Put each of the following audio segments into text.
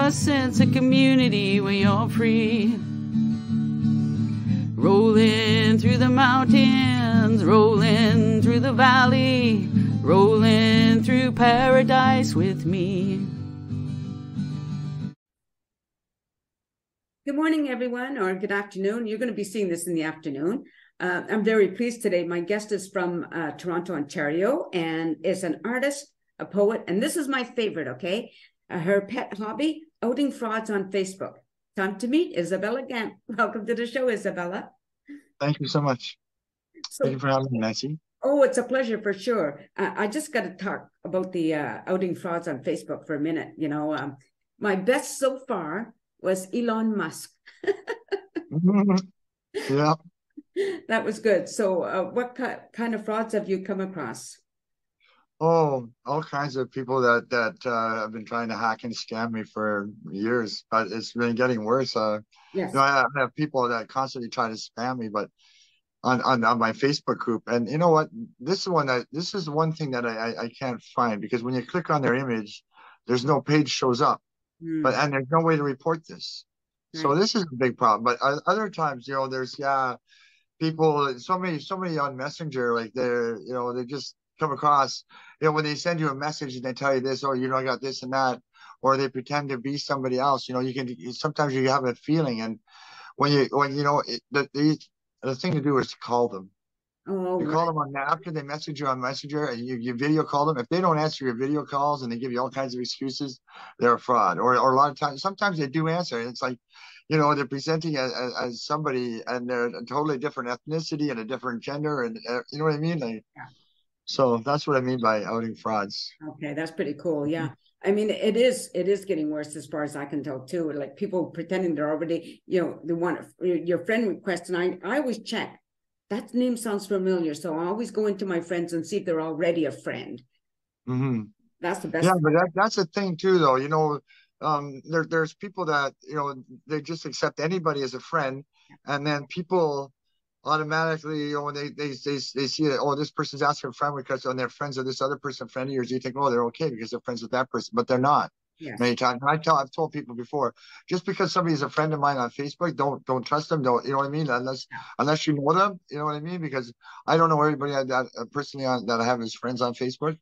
a sense of community when you're free. Rolling through the mountains, rolling through the valley, rolling through paradise with me. Good morning, everyone, or good afternoon. You're going to be seeing this in the afternoon. I'm very pleased today. My guest is from Toronto, Ontario, and is an artist, a poet, and this is my favorite, okay? Her pet hobby, outing frauds on Facebook. Time to meet Isabella Gamk. Welcome to the show, Isabella. Thank you so much. Thank you for having me, Nancy. Oh, it's a pleasure for sure. I just got to talk about the outing frauds on Facebook for a minute. You know, my best so far was Elon Musk. Yeah. That was good. So what kind of frauds have you come across? Oh, all kinds of people that have been trying to hack and scam me for years, but it's been getting worse. Yes. I have people that constantly try to spam me, but on my Facebook group. And you know what? This is one thing that I can't find, because when you click on their image, there's no page shows up. And there's no way to report this. Right. So this is a big problem. But other times, you know, there's people, so many on Messenger, like they just come across, you know, when they send you a message and they tell you this, or, you know, I got this and that, or they pretend to be somebody else. You know, sometimes you have a feeling, and when you know, the thing to do is to call them. Oh, you call them after they message you on Messenger, and you video call them. If they don't answer your video calls and they give you all kinds of excuses, they're a fraud. Or a lot of times, sometimes they do answer. And it's like, you know, they're presenting as somebody, and they're a totally different ethnicity and a different gender, and you know what I mean? Like, yeah. So that's what I mean by outing frauds. Okay, that's pretty cool. Yeah. I mean, it is getting worse as far as I can tell too. Like people pretending they're already, you know, they want your friend request, and I always check. That name sounds familiar, so I always go into my friends and see if they're already a friend. Mm-hmm. That's the best. Yeah, but that's the thing too, though. You know, there's people that, you know, they just accept anybody as a friend, and then people automatically, you know, when they see that, oh, this person's asking for a friend request, and they're friends of this other person, friend of yours, you think, oh, they're okay because they're friends with that person, but they're not. Yes. Many times, I've told people before, just because somebody's a friend of mine on Facebook, don't trust them. Don't, you know what I mean? Unless you know them, you know what I mean? Because I don't know everybody that personally that I have as friends on Facebook.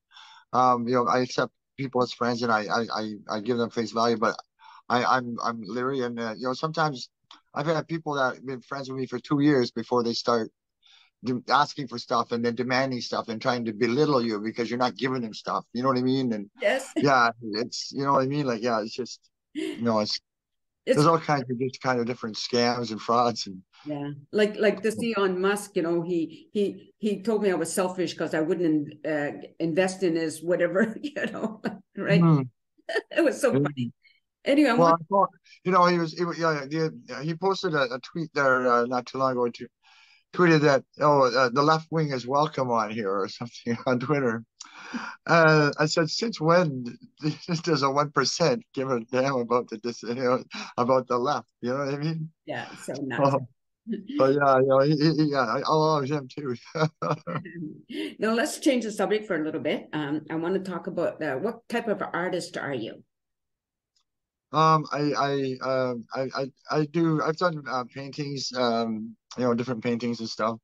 You know, I accept people as friends, and I give them face value, but I'm leery, and you know, sometimes I've had people that have been friends with me for 2 years before they start asking for stuff and then demanding stuff and trying to belittle you because you're not giving them stuff. You know what I mean? And yes, yeah, it's, you know what I mean? Like, yeah, it's just, you know, there's all kinds of just kind of different scams and frauds. And yeah, like this Elon Musk, you know, he told me I was selfish because I wouldn't invest in his whatever, you know, right? It was so funny. Anyway, well, you know, he posted a tweet there not too long ago, tweeted that, the left wing is welcome on here or something on Twitter. I said, since when does a 1% give a damn about about the left? You know what I mean? Yeah, so nuts. But yeah, you know, I love him too. Now let's change the subject for a little bit. I want to talk about what type of artist are you? I do. I've done paintings, you know, different paintings and stuff.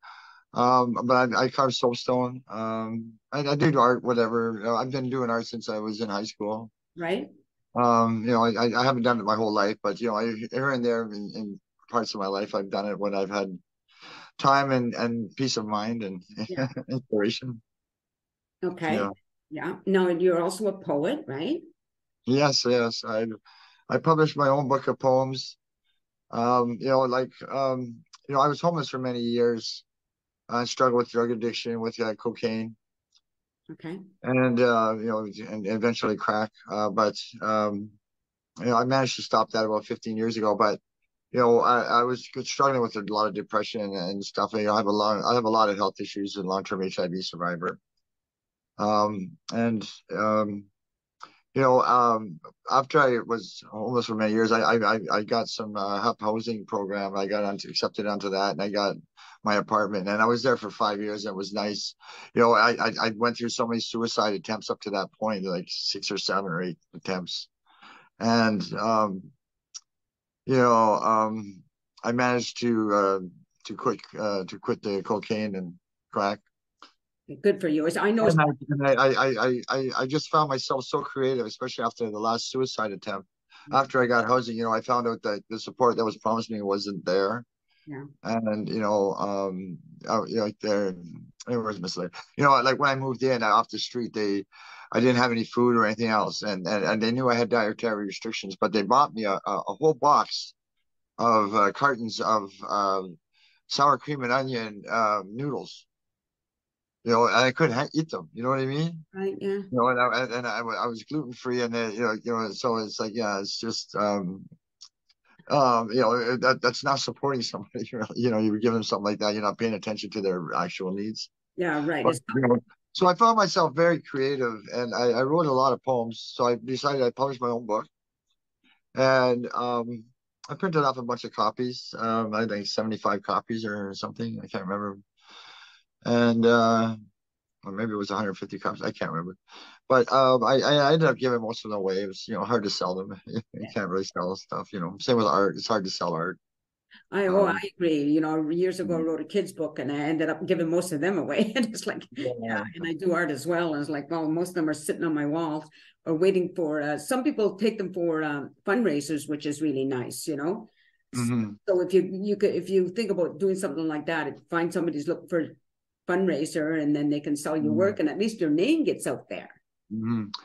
But I carve soapstone. I do art, whatever. You know, I've been doing art since I was in high school. Right. You know, I haven't done it my whole life, but you know, here and there in parts of my life, I've done it when I've had time and peace of mind and inspiration. Okay. Yeah. Now you're also a poet, right? Yes. I published my own book of poems. You know, like you know, I was homeless for many years. I struggled with drug addiction, with cocaine. Okay. And you know, and eventually crack. But you know, I managed to stop that about 15 years ago. But you know, I was struggling with a lot of depression and stuff. You know, I have a lot of health issues and long-term HIV survivor. And you know, after I was homeless for many years, I got some HUP housing program. I got accepted onto that, and I got my apartment. And I was there for 5 years. And it was nice. You know, I went through so many suicide attempts up to that point, like 6 or 7 or 8 attempts. and you know, I managed to quit the cocaine and crack. Good for you. I know. And I just found myself so creative, especially after the last suicide attempt. After I got housing, you know, I found out that the support that was promised me wasn't there. Yeah. And you know, like there, where's Miss Lady? You know, like when I moved in off the street, I didn't have any food or anything else, and they knew I had dietary restrictions, but they bought me a whole box of cartons of sour cream and onion noodles. You know, and I couldn't eat them. You know what I mean? Right. Yeah. You know, I was gluten free, and then you know, so it's like, yeah, it's just you know, that's not supporting somebody. You know, you give them something like that, you're not paying attention to their actual needs. Yeah. Right. But you know, so I found myself very creative, and I wrote a lot of poems. So I decided I'd publish my own book, and I printed off a bunch of copies. I think 75 copies or something. I can't remember. And or maybe it was 150 copies. I can't remember. But I ended up giving most of them away. It was, you know, hard to sell them. You can't really sell stuff, you know. Same with art. It's hard to sell art. I agree. You know, years ago I wrote a kid's book and I ended up giving most of them away. And it's like, yeah, and I do art as well. And it's like, well, most of them are sitting on my walls or waiting for some people take them for fundraisers, which is really nice, you know. So if if you think about doing something like that, if find somebody's looking for fundraiser and then they can sell your work and at least your name gets out there.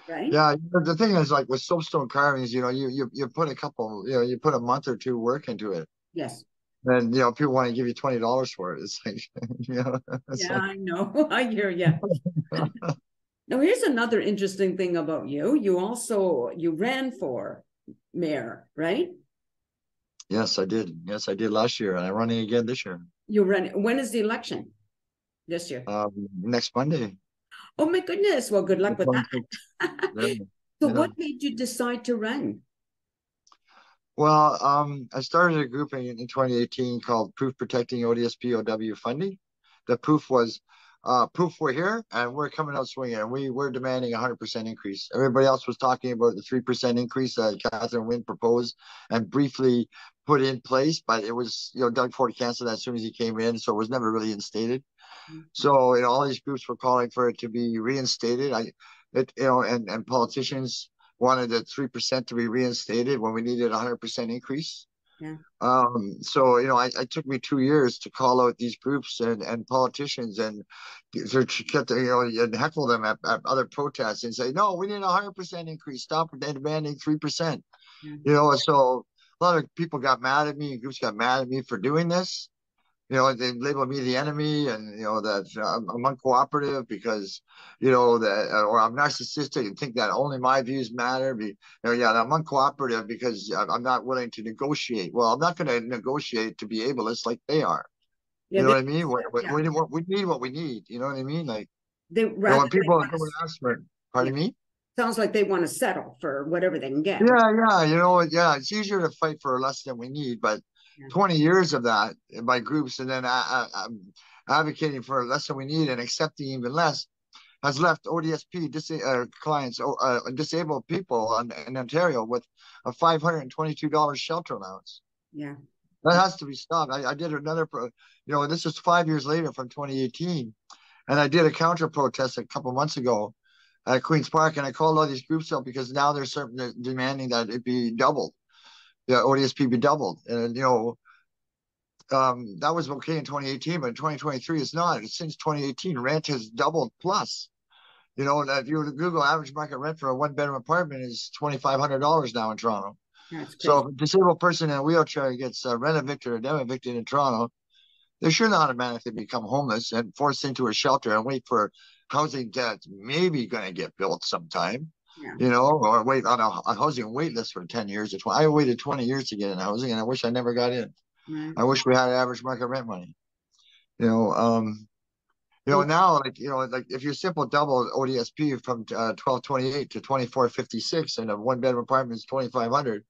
Right. Yeah, the thing is, like with soapstone carvings, you know, you put a couple, you know, you put a month or two work into it. Yes. And you know, people want to give you $20 for it. It's like, you know, yeah, like... I know. I hear you. Now, here's another interesting thing about you. You ran for mayor, right? Yes, I did. Yes, I did last year, and I'm running again this year. You ran. When is the election? This year? Next Monday. Oh my goodness! Well, good luck with that. So, what made you decide to run? Well, I started a group in 2018 called Proof Protecting ODSP OW Funding. The proof was, proof we're here and we're coming out swinging, and we're demanding 100% increase. Everybody else was talking about the 3% increase that Catherine Wynne proposed and briefly put in place, but it was, you know, Doug Ford canceled that as soon as he came in, so it was never really instated. So, you know, all these groups were calling for it to be reinstated. You know, and politicians wanted the 3% to be reinstated when we needed 100% increase. Yeah. So, you know, it took me 2 years to call out these groups and politicians and to get the, you know, and heckle them at other protests and say, no, we need a 100% increase. Stop demanding 3%. You know, so a lot of people got mad at me and groups got mad at me for doing this. You know, they labeled me the enemy, and you know that I'm uncooperative because, you know, that or I'm narcissistic and think that only my views matter. You know, yeah, I'm uncooperative because I'm not willing to negotiate. Well, I'm not going to negotiate to be ableist like they are. Yeah, you know what I mean? We need what we need. You know what I mean? Like, you know, when people go and ask for it, pardon me? Sounds like they want to settle for whatever they can get. Yeah, you know, yeah, it's easier to fight for less than we need, but 20 years of that by groups and then advocating for less than we need and accepting even less has left ODSP clients, disabled people in Ontario with a $522 shelter allowance. Yeah. That has to be stopped. I did another, you know, this is 5 years later from 2018. And I did a counter protest a couple months ago at Queen's Park, and I called all these groups out because now they're demanding that it be doubled. The ODSP be doubled. And, you know, that was okay in 2018, but in 2023, it's not. Since 2018, rent has doubled plus. You know, if you were to Google average market rent for a one-bedroom apartment is $2,500 now in Toronto. So if a disabled person in a wheelchair gets rent evicted or dem evicted in Toronto, they should not automatically become homeless and forced into a shelter and wait for housing that's maybe going to get built sometime. You know, or wait on a housing wait list for 10 years. I waited 20 years to get in housing, and I wish I never got in. I wish we had average market rent money. You know, now, like, you know, like if you simple double ODSP from 1228 to 2456 and a one bedroom apartment is 2,500,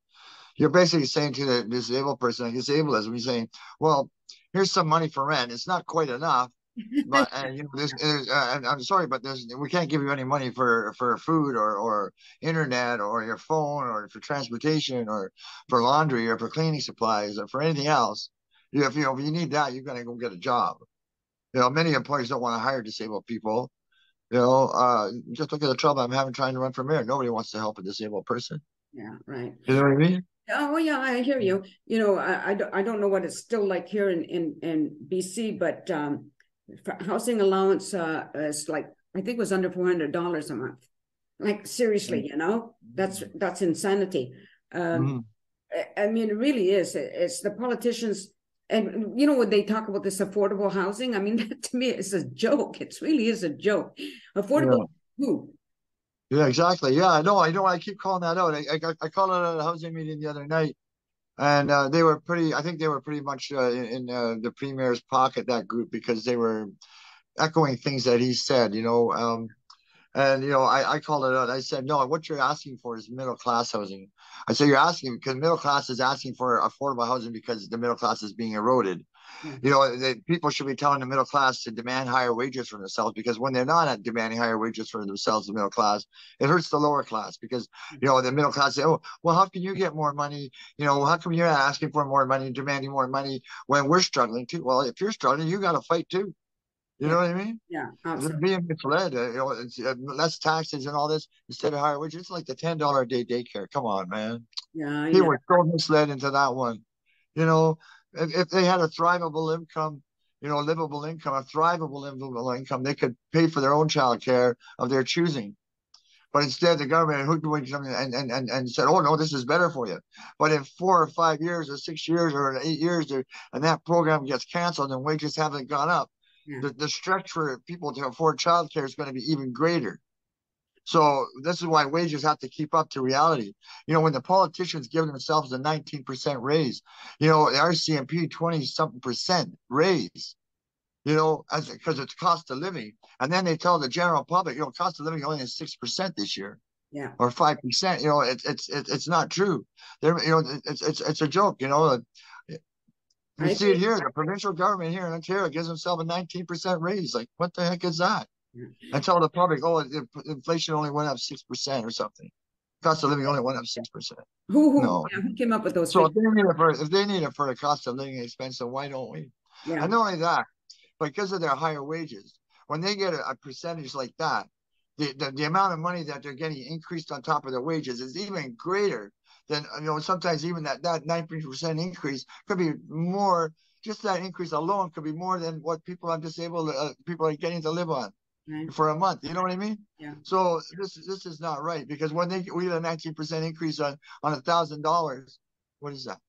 you're basically saying to the disabled person, like disableism, you're saying, well, here's some money for rent. It's not quite enough, But and you know this is and I'm sorry, but there's we can't give you any money for food or internet or your phone or for transportation or for laundry or for cleaning supplies or for anything else. If you know if you need that, you're gonna go get a job. You know, many employers don't want to hire disabled people. You know, just look at the trouble I'm having trying to run for mayor. Nobody wants to help a disabled person. Yeah, right. You know what I mean? Oh yeah, I hear you. You know, I don't know what it's still like here in BC, but for housing allowance is like I think it was under $400 a month. Like seriously, you know, that's insanity. Mhm. I mean, it really is. It's the politicians, and you know when they talk about this affordable housing, I mean, that to me is a joke. It really is a joke. Affordable Yeah. who? Yeah, exactly. Yeah, I know. I know. I keep calling that out. I called it at a housing meeting the other night, and they were pretty. I think they were pretty much in the premier's pocket, that group, because they were echoing things that he said. And you know, I called it out. I said, no, what you're asking for is middle class housing. I said you're asking because middle class is asking for affordable housing because the middle class is being eroded. Yeah, You know, people should be telling the middle class to demand higher wages for themselves, because when they're not demanding higher wages for themselves, the middle class, it hurts the lower class, because, you know, the middle class say, oh, well, how can you get more money? You know, how come you're not asking for more money, demanding more money when we're struggling too? Well, if you're struggling, you got to fight too. You yeah, know what I mean? yeah, They're absolutely. being misled. You know, it's, less taxes and all this instead of higher wages. It's like the $10 a day daycare. Come on, man. Yeah, People yeah, were so misled into that one. You know, if they had a thrivable income, you know, livable income, a thrivable livable income, they could pay for their own child care of their choosing. But instead, the government hoodwinked them and said, oh, no, this is better for you. But in 4 or 5 years or 6 years or 8 years, and that program gets canceled and wages haven't gone up, yeah. the stretch for people to afford childcare is going to be even greater. So this is why wages have to keep up to reality. You know, when the politicians give themselves a 19% raise, you know, the RCMP 20 something percent raise, you know, as because it's cost of living. And then they tell the general public, you know, cost of living only is 6% this year Yeah. or 5%. You know, it's not true. They're, you know, it's a joke, you know. I We see it agree. here. The provincial government here in Ontario gives themselves a 19% raise. Like, what the heck is that? Yeah. And tell the public, oh, inflation only went up 6% or something. Cost of living only went up 6%. No. Who came up with those So figures? if they need it for a cost of living expense, then why don't we? Yeah, And not only that, because of their higher wages, when they get a percentage like that, the amount of money that they're getting increased on top of their wages is even greater than, you know, sometimes even that 19% increase could be more. Just that increase alone could be more than what people are disabled people are getting to live on right. for a month. You know what I mean? Yeah. So this is not right, because when we get a 19% increase on $1,000, what is that?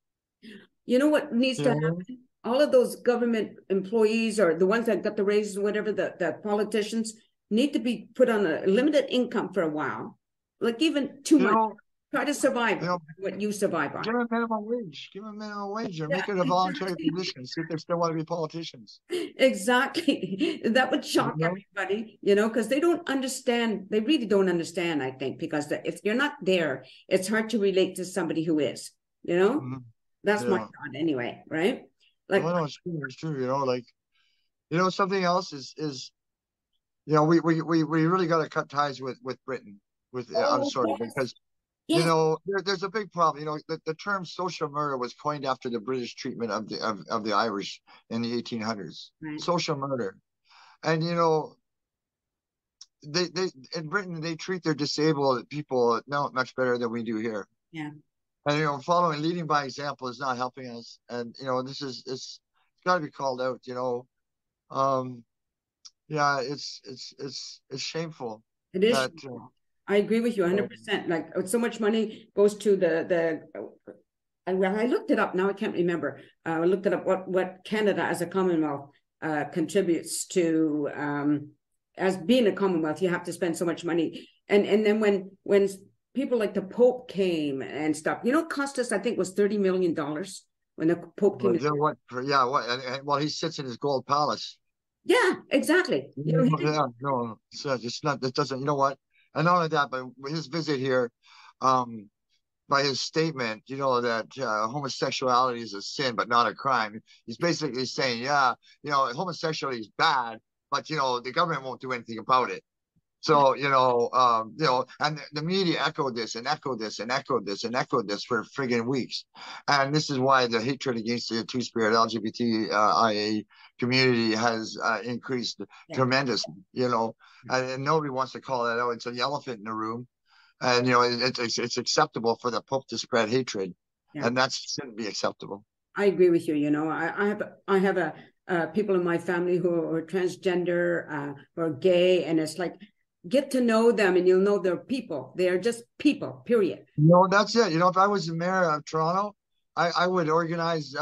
You know what needs You to know? happen? All of those government employees or the ones that got the raises, whatever, the politicians need to be put on a limited income for a while, like even 2 months. You Try to survive you know, what you survive on. give them a minimum wage. Give them a minimum wage, or Yeah, make it a voluntary exactly. position. See if they still want to be politicians. Exactly. That would You shock know? everybody, you know, because they don't understand. They really don't understand, I think, because if you're not there, it's hard to relate to somebody who is, you know? Mhm. That's my Yeah. thought anyway, right? No, Like, no, it's true. It's true. You know, like, you know, something else is you know, we really got to cut ties with Britain. With I'm oh, sorry, yes, because you yes, know there's a big problem. You know, the term social murder was coined after the British treatment of the Irish in the 1800s. right. Social murder, and you know they in Britain they treat their disabled people not much better than we do here. Yeah. And you know, leading by example is not helping us. And you know, it's got to be called out. You know, um, yeah, it's shameful It is. that Shameful. I agree with you uh, 100%. Like so much money goes to and well, I looked it up. Now I can't remember. I looked it up what Canada as a Commonwealth contributes to as being a Commonwealth. You have to spend so much money, and then when people like the Pope came and stuff, you know, it cost us I think it was $30 million when the Pope came. what yeah what and while he sits in his gold palace. Yeah, exactly. You know, he didn't. Yeah, no, it's not. It doesn't. You know what? And not only that, but his visit here, um, by his statement, you know, that homosexuality is a sin but not a crime. He's basically saying, yeah, you know, homosexuality is bad, but you know, the government won't do anything about it. So, you know, and the media echoed this and echoed this and echoed this and echoed this for friggin' weeks. And this is why the hatred against the two-spirit LGBTIA community has increased tremendously, you know, and nobody wants to call that out. It's an elephant in the room. And, you know, it's acceptable for the Pope to spread hatred. And that shouldn't be acceptable. I agree with you. You know, I have people in my family who are transgender, or gay, and it's like, get to know them and you'll know they're people. They are just people, period. No, that's it. You know, if I was the mayor of Toronto, I would organize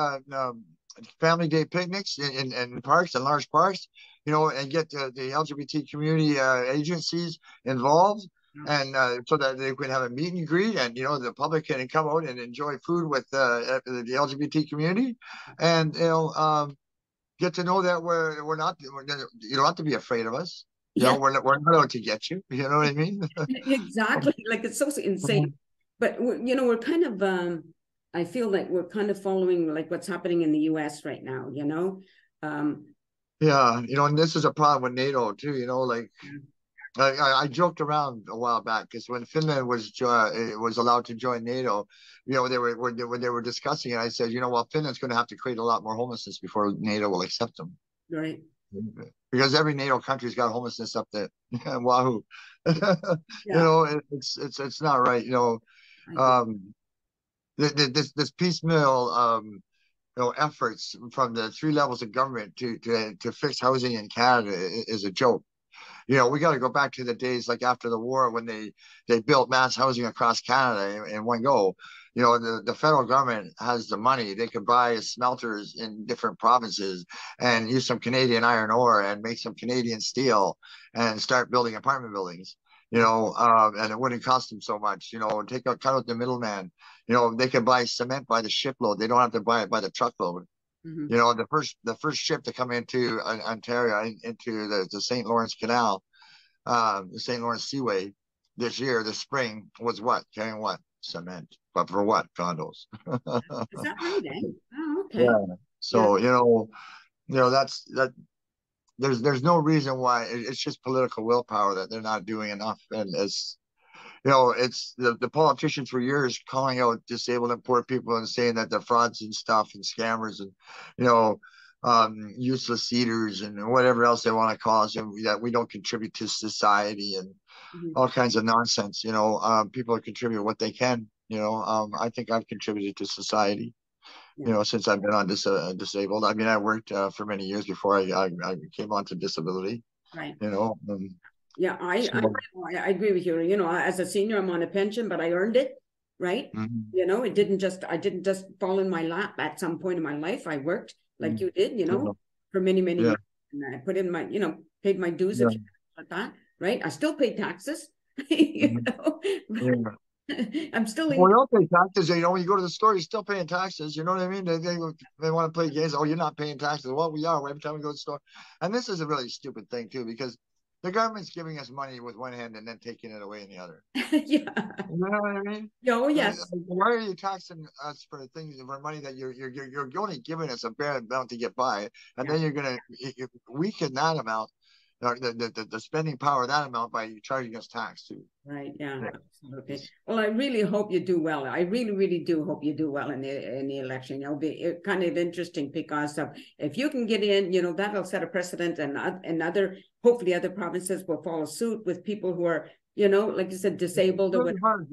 family day picnics in parks and large parks, you know, and get the LGBT community agencies involved. And so that they could have a meet and greet, and you know, the public can come out and enjoy food with the LGBT community, and you know, get to know that we're not, you don't have to be afraid of us. You know, we're not out to get you. You know what I mean? Exactly. Like, it's so insane. But you know, we're kind of I feel like we're kind of following like what's happening in the US right now, you know. Yeah, you know, and this is a problem with NATO too, you know, like I joked around a while back because when Finland was allowed to join NATO, you know, when they were discussing it, I said, you know, well, Finland's going to have to create a lot more homelessness before NATO will accept them. Right. Because every NATO country's got homelessness up there. Wahoo. You know, it's not right. You know, this piecemeal you know, efforts from the three levels of government to fix housing in Canada is a joke. You know, we got to go back to the days like after the war when they built mass housing across Canada in one go. You know, the federal government has the money. They could buy smelters in different provinces and use some Canadian iron ore and make some Canadian steel and start building apartment buildings. You know, and it wouldn't cost them so much. You know, cut out the middleman. You know, they could buy cement by the shipload. They don't have to buy it by the truckload. You know, the first ship to come into Ontario, into the St. Lawrence Canal, the St. Lawrence Seaway this year, this spring, was what? Carrying what? Cement. But for what? Condos. Is that right? Eh? Oh, okay. Yeah. So, you know, that's that. There's no reason why. It's just political willpower that they're not doing enough. And it's, you know, it's the politicians for years calling out disabled and poor people and saying that they're frauds and stuff and scammers and, you know, useless eaters and whatever else they want to call us, and that we don't contribute to society and all kinds of nonsense. You know, people contribute what they can. You know, I think I've contributed to society. You know, since I've been on disabled. I mean, I worked for many years before I came onto disability. Right. You know. Yeah, I agree with you. You know, as a senior, I'm on a pension, but I earned it, right? You know, I didn't just fall in my lap at some point in my life. I worked like you did, you know, for many years. And I put in my, you know, paid my dues if you like that, right? I still pay taxes, you know. I'm still well, you don't pay taxes. You know, when you go to the store, you're still paying taxes. You know what I mean? They want to play games. Oh, you're not paying taxes. Well, we are every time we go to the store. And this is a really stupid thing too, because the government's giving us money with one hand and then taking it away in the other. You know what I mean? Oh, yes. Why are you taxing us for things, for money that you're only giving us a bare amount to get by, and then you're going to weaken that amount, the spending power of that amount by charging us tax too. Right. Yeah. Absolutely. Well, I really hope you do well. I really do hope you do well in the election. It'll be kind of interesting because if you can get in, you know, that'll set a precedent, and other, hopefully other provinces will follow suit with people who are, you know, like you said, disabled. It's really hard,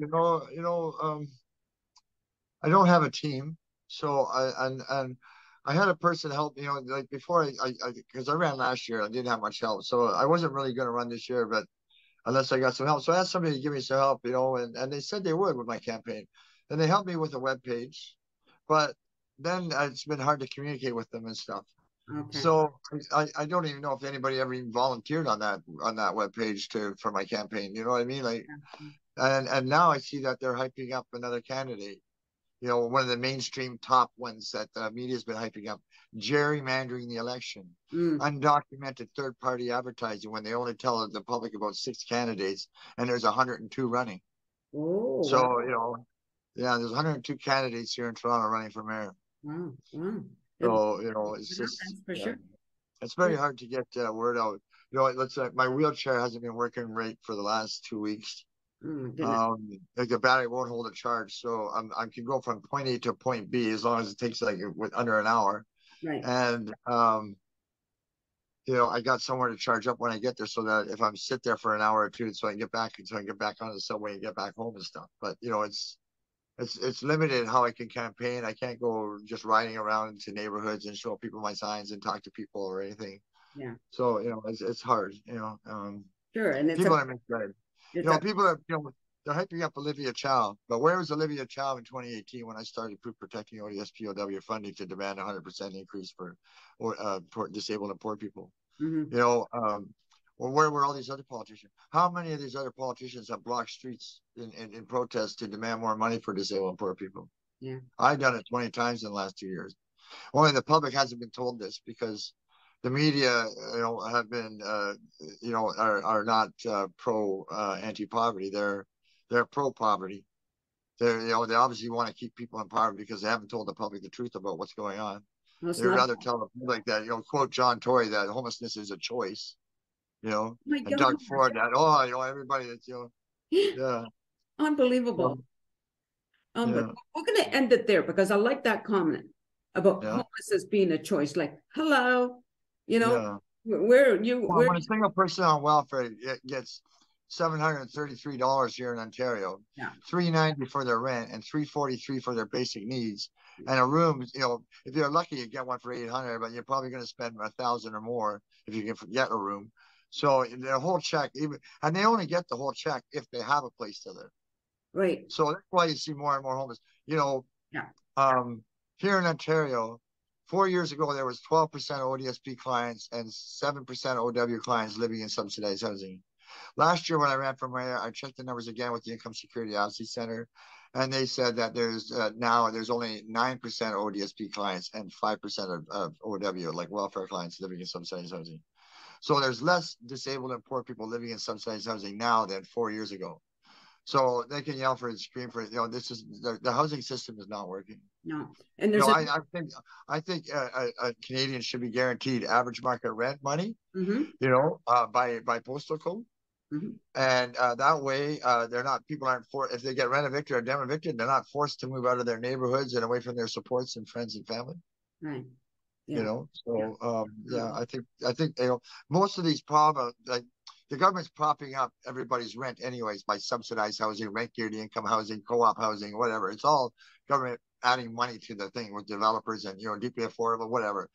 I don't have a team, so I had a person help, you know, like before because I ran last year, I didn't have much help, so I wasn't really going to run this year, but unless I got some help. So I asked somebody to give me some help, you know, and they said they would with my campaign, and they helped me with a web page, but then it's been hard to communicate with them and stuff. Okay. So I don't even know if anybody ever even volunteered on that web page for my campaign. You know what I mean? Like, and now I see that they're hyping up another candidate. You know, one of the mainstream top ones that the media's been hyping up, gerrymandering the election, undocumented third-party advertising when they only tell the public about 6 candidates and there's 102 running. So, you know, Yeah, there's 102 candidates here in Toronto running for mayor. Wow, wow. So, you know, it's just, That's for yeah, sure. it's very hard to get word out. You know, let's say my wheelchair hasn't been working right for the last 2 weeks. Oh my goodness. Like the battery won't hold a charge, so I can go from point A to point B as long as it takes like under an hour. Right. And you know, I got somewhere to charge up when I get there, so that if I'm sit there for an hour or two, so I can get back on the subway and get back home and stuff. But you know, it's limited how I can campaign. I can't go just riding around into neighborhoods and show people my signs and talk to people or anything. Yeah. So you know, it's hard. You know, Sure. And it's people are misled. You know, a, people are, you know, they're hyping up Olivia Chow, but where was Olivia Chow in 2018 when I started protecting ODS POW funding to demand 100% increase for disabled and poor people? mm-hmm. You know, well, where were all these other politicians? How many of these other politicians have blocked streets in protest to demand more money for disabled and poor people? Yeah. I've done it 20 times in the last 2 years. Only the public hasn't been told this because the media, you know, have been, you know, are not pro anti-poverty. They're pro poverty. They're, you know, they obviously want to keep people in poverty because they haven't told the public the truth about what's going on. They'd rather tell the public that, you know, quote John Tory, that homelessness is a choice, you know, Oh my and God. Doug Ford that, oh, you know, everybody that's, you know, yeah. Unbelievable. But Yeah. we're going to end it there because I like that comment about homeless as being a choice. Like, hello, you know, where you, well, when a single person on welfare gets $733 here in Ontario, $390 for their rent and $343 for their basic needs, and a room, you know, if you're lucky, you get one for $800, but you're probably going to spend $1,000 or more if you can get a room. So the whole check, and they only get the whole check if they have a place to live. Right. So that's why you see more and more homeless. You know, here in Ontario, 4 years ago, there was 12% ODSP clients and 7% OW clients living in subsidized housing. Last year, when I ran for mayor, I checked the numbers again with the Income Security Advocacy Center, and they said that there's only 9% ODSP clients and 5% of OW, like welfare clients, living in subsidized housing. So there's less disabled and poor people living in subsidized housing now than 4 years ago. So they can yell for it, scream for it. You know, this is the housing system is not working. No, and there's I think Canadians should be guaranteed average market rent money. Mm-hmm. You know, by postal code. Mm-hmm. And that way, people aren't if they get rent evicted or dem evicted, they're not forced to move out of their neighborhoods and away from their supports and friends and family. Right. Yeah. You know, so I think you know, most of these problems, like the government's propping up everybody's rent anyways by subsidized housing, rent geared income housing, co-op housing, whatever. It's all government adding money to the thing with developers and, you know, deeply affordable, whatever.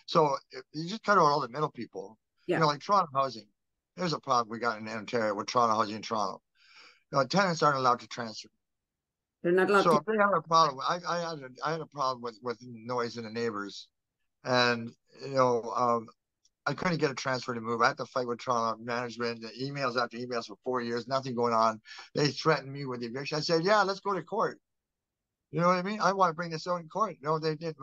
So you just cut out all the middle people. You know, like Toronto housing. There's a problem we got in Ontario with Toronto housing in Toronto. You know, tenants aren't allowed to transfer. They're not allowed. So if they have a problem, I had a problem with noise in the neighbors, and you know, I couldn't get a transfer to move. I had to fight with Toronto management, emails after emails for 4 years, nothing going on. They threatened me with eviction. I said, yeah, let's go to court. You know what I mean? I want to bring this out in court. No, they didn't.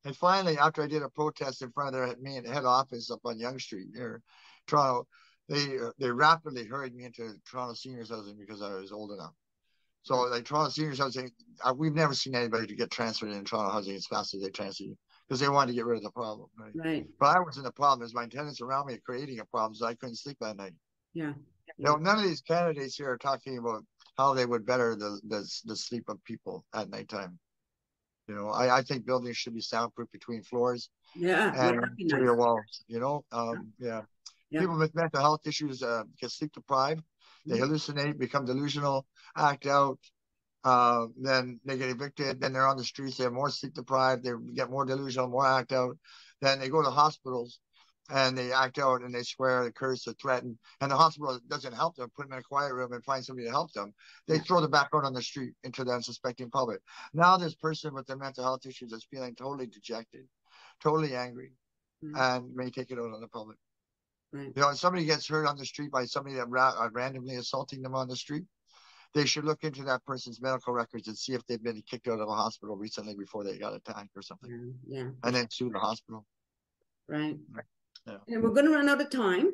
And finally, after I did a protest in front of their main head office up on Yonge Street near Toronto, they rapidly hurried me into Toronto Seniors Housing because I was old enough. So like Toronto Seniors Housing, we've never seen anybody to get transferred in Toronto Housing as fast as they transfer you because they wanted to get rid of the problem. Right. But I wasn't the problem. It was my tenants around me creating a problem, so I couldn't sleep at night. Yeah. You know, none of these candidates here are talking about how they would better the sleep of people at nighttime. You know, I think buildings should be soundproof between floors. Yeah. And interior walls. You know, people with mental health issues get sleep deprived. They hallucinate, become delusional, act out. Then they get evicted. Then they're on the streets. They're more sleep deprived. They get more delusional, more act out. Then they go to hospitals and they act out and they swear, they curse, they threaten. And the hospital doesn't help them, put them in a quiet room and find somebody to help them. They throw them back out on the street into the unsuspecting public. Now this person with their mental health issues is feeling totally dejected, totally angry, and may take it out on the public. Right. You know, if somebody gets hurt on the street by somebody that randomly assaulting them on the street, they should look into that person's medical records and see if they've been kicked out of a hospital recently before they got attacked or something. Yeah. And then sue the hospital. Right. Yeah. And we're going to run out of time.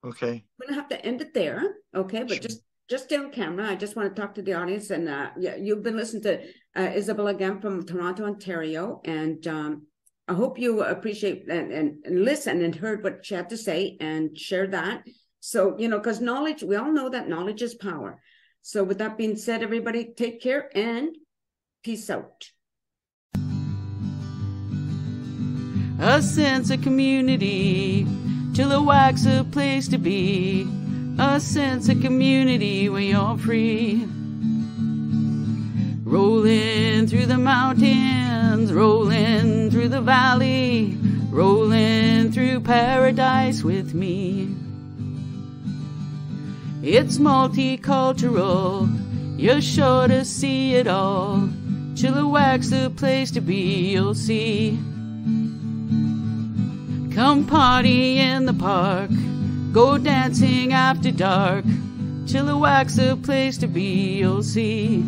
Okay. We're going to have to end it there. Okay. But just just stay on camera. I just want to talk to the audience. And yeah, you've been listening to Isabella Gamk from Toronto, Ontario. And I hope you appreciate and listen and heard what she had to say and share that. So, you know, because knowledge, we all know that knowledge is power. So with that being said, everybody take care and peace out. A sense of community, Chilliwack's a place to be. A sense of community where you're free. Rolling through the mountains, rolling through the valley, rolling through paradise with me. It's multicultural, you're sure to see it all. Chilliwack's the place to be, you'll see. Come party in the park, go dancing after dark. Chilliwack's the place to be, you'll see.